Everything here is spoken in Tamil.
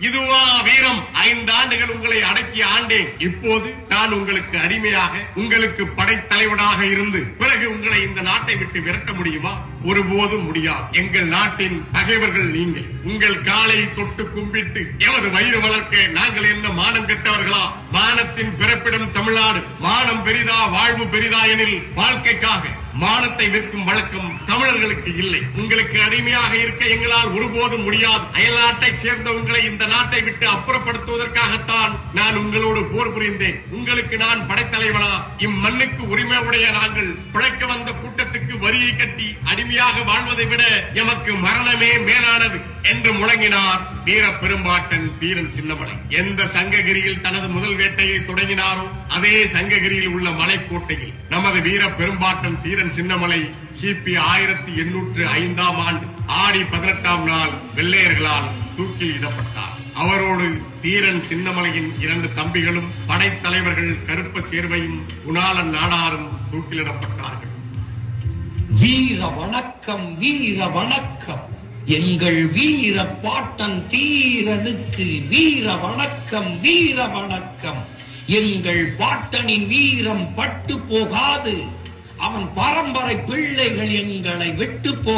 இதுவா வீரம்? 5 ஆண்டுகள் உங்களை அடக்கி ஆண்டேன். இப்போது நான் உங்களுக்கு அடிமையாக, உங்களுக்கு படைத்தலைவனாக இருந்து பிறகு உங்களை இந்த நாட்டை விட்டு விரட்ட முடியுமா? ஒருபோதும் முடியாது. எங்கள் நாட்டின் பகைவர்கள் நீங்கள். உங்கள் காலை தொட்டு கும்பிட்டு எமது வயிறு வளர்க்க நாங்கள் என்ன மானம் கெட்டவர்களா? மானத்தின் பிறப்பிடம் தமிழ்நாடு. மானம் பெரிதா வாழ்வு பெரிதா எனில் வாழ்க்கைக்காக மானத்தை விற்கும் வழக்கம் தமிழர்களுக்கு இல்லை. உங்களுக்கு அடிமையாக இருக்க எங்களால் ஒருபோதும் முடியாது. அயல்நாட்டை சேர்ந்த உங்களை இந்த நாட்டை விட்டு அப்புறப்படுத்துவதற்காகத்தான் நான் உங்களோடு போர் புரிந்தேன். உங்களுக்கு நான் படைத்தலைவனா? இம்மண்ணுக்கு உரிமை உடைய நாங்கள் பிழைக்க வந்த கூட்டத்துக்கு வரியை கட்டி அடிமையாக வாழ்வதை விட எமக்கு மரணமே மேலானது என்று முழங்கினார் வீர பெரும்பாட்டன் தீரன் சின்னமலை. எந்த சங்ககிரியில் தனது முதல் வேட்டையை தொடங்கினாரோ அதே சங்ககிரியில் உள்ள மலைக்கோட்டையில் நமது வீர பெரும்பாட்டன் தீரன் சின்னமலை கிபி 1805 ஆண்டு ஆடி 18ஆம் நாள் வெள்ளையர்களால் தூக்கில் இடப்பட்டார். அவரோடு தீரன் சின்னமலையின் 2 தம்பிகளும் படைத்தலைவர்கள் கருப்ப சேர்வையும் குணாளன் நாடாரும் தூக்கிலிடப்பட்டார்கள். வீர வணக்கம், வீர வணக்கம். எங்கள் வீர பாட்டன் தீரனுக்கு வீர வணக்கம், வீர வணக்கம். எங்கள் பாட்டனின் வீரம் பட்டு போகாது. அவன் பரம்பரை பிள்ளைகள் எங்களை விட்டு